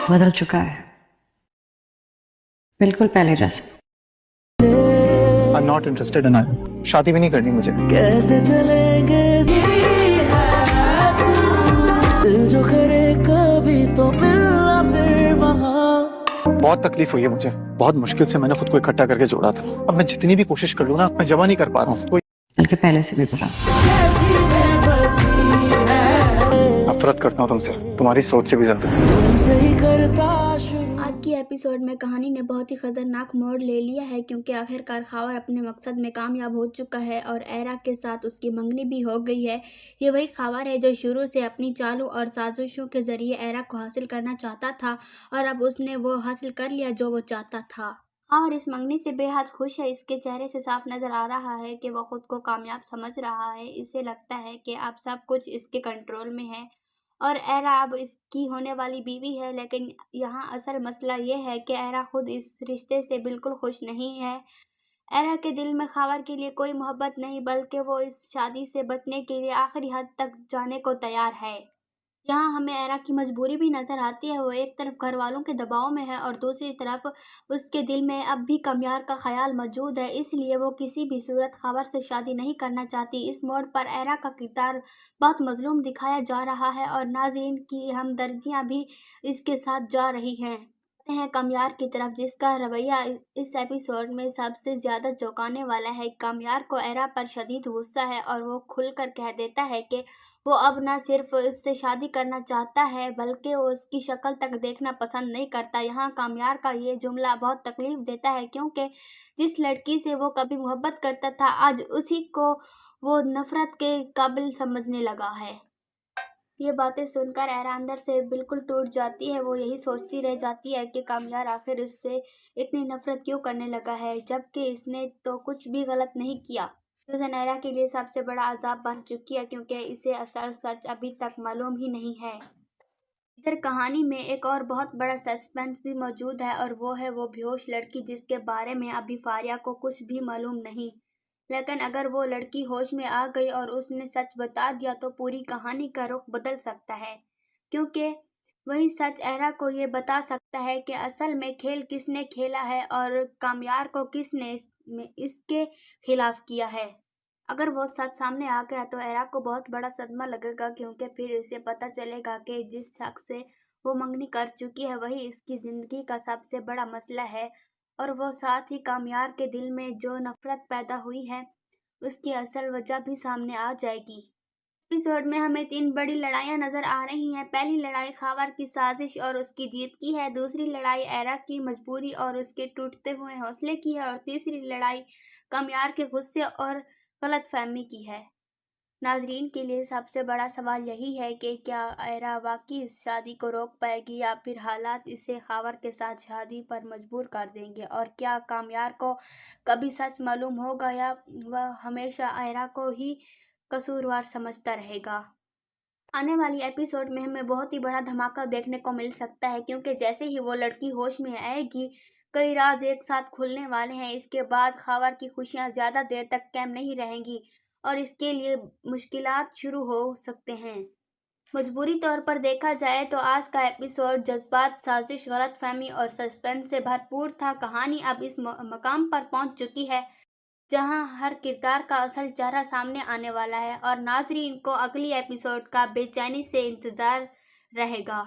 बदल चुका है, बिल्कुल पहले जैसे। I'm not interested in it. शादी भी नहीं करनी मुझे। कैसे चलेंगे दिल जो करे कभी तो मिलना फिर वहाँ। बहुत तकलीफ हुई है मुझे, बहुत मुश्किल से मैंने खुद को इकट्ठा करके जोड़ा था। अब मैं जितनी भी कोशिश कर लूँ ना, मैं जमा नहीं कर पा रहा हूँ। बल्कि पहले से भी बुरा। नफरत करता हूँ तुमसे, तुम्हारी सोच से भी ज्यादा। तुमसे ही करता शुरू। आज की एपिसोड में कहानी ने बहुत ही खतरनाक मोड़ ले लिया है, क्योंकि आखिरकार खावर अपने मकसद में कामयाब हो चुका है और एरा के साथ उसकी मंगनी भी हो गई है। ये वही खावर है जो शुरू से अपनी चालों और साजिशों के जरिए एरा को हासिल करना चाहता था, और अब उसने वो हासिल कर लिया जो वो चाहता था। खावर इस मंगनी से बेहद खुश है। इसके चेहरे से साफ नजर आ रहा है कि वो खुद को कामयाब समझ रहा है। इसे लगता है कि अब सब कुछ इसके कंट्रोल में है और एरा अब इसकी होने वाली बीवी है। लेकिन यहाँ असल मसला ये है कि एरा खुद इस रिश्ते से बिल्कुल खुश नहीं है। एरा के दिल में खावर के लिए कोई मोहब्बत नहीं, बल्कि वो इस शादी से बचने के लिए आखिरी हद तक जाने को तैयार है। यहाँ हमें एरा की मजबूरी भी नजर आती है। वो एक तरफ घर वालों के दबाव में है और दूसरी तरफ उसके दिल में अब भी कमियार का ख्याल मौजूद है, इसलिए वो किसी भी सूरत खावर से शादी नहीं करना चाहती। इस मोड़ पर एरा का किरदार बहुत मजलूम दिखाया जा रहा है और नाज़रीन की हमदर्दियाँ भी इसके साथ जा रही हैं। आते हैं कमियार की तरफ, जिसका रवैया इस एपिसोड में सबसे ज्यादा चौंकाने वाला है। कमियार को एरा पर शदीद गुस्सा है और वो खुलकर कह देता है कि वो अब न सिर्फ इससे शादी करना चाहता है, बल्कि वो उसकी शक्ल तक देखना पसंद नहीं करता। यहाँ कामयार का ये जुमला बहुत तकलीफ देता है, क्योंकि जिस लड़की से वो कभी मोहब्बत करता था, आज उसी को वो नफरत के काबिल समझने लगा है। ये बातें सुनकर एरा अंदर से बिल्कुल टूट जाती है। वो यही सोचती रह जाती है कि कामयार आखिर इससे इतनी नफरत क्यों करने लगा है, जबकि इसने तो कुछ भी गलत नहीं किया। सूजन एरा के लिए सबसे बड़ा अजाब बन चुकी है, क्योंकि इसे असल सच अभी तक मालूम ही नहीं है। इधर कहानी में एक और बहुत बड़ा सस्पेंस भी मौजूद है, और वो है वो बेहोश लड़की जिसके बारे में अभी फारिया को कुछ भी मालूम नहीं। लेकिन अगर वो लड़की होश में आ गई और उसने सच बता दिया तो पूरी कहानी का रुख बदल सकता है, क्योंकि वही सच एरा को ये बता सकता है कि असल में खेल किसने खेला है और कामयार को किसने इसके खिलाफ किया है। अगर वो सच सामने आ गया तो एरा को बहुत बड़ा सदमा लगेगा, क्योंकि फिर इसे पता चलेगा कि जिस शख्स से वो मंगनी कर चुकी है वही इसकी ज़िंदगी का सबसे बड़ा मसला है, और वो साथ ही कामयार के दिल में जो नफरत पैदा हुई है उसकी असल वजह भी सामने आ जाएगी। एपिसोड में हमें 3 बड़ी लड़ाइयाँ नजर आ रही हैं। पहली लड़ाई खावर की साजिश और उसकी जीत की है, दूसरी लड़ाई एरा की मजबूरी और उसके टूटते हुए हौसले की है, और तीसरी लड़ाई कामयार के गुस्से और गलतफहमी की है। नाजरीन के लिए सबसे बड़ा सवाल यही है कि क्या एरा वाकई इस शादी को रोक पाएगी, या फिर हालात इसे खावर के साथ शादी पर मजबूर कर देंगे, और क्या कामयार को कभी सच मालूम होगा, या वह हमेशा एरा को ही कसूरवार समझता रहेगा। आने वाली एपिसोड में हमें बहुत ही बड़ा धमाका देखने को मिल सकता है, क्योंकि जैसे ही वो लड़की होश में आएगी कई राज एक साथ खुलने वाले हैं। इसके बाद खावर की खुशियां ज़्यादा देर तक कायम नहीं रहेंगी और इसके लिए मुश्किलात शुरू हो सकते हैं। मजबूरी तौर पर देखा जाए तो आज का एपिसोड जज्बात, साजिश, गलतफहमी और सस्पेंस से भरपूर था। कहानी अब इस मकाम पर पहुंच चुकी है जहां हर किरदार का असल चेहरा सामने आने वाला है, और नाजरीन को अगली एपिसोड का बेचैनी से इंतज़ार रहेगा।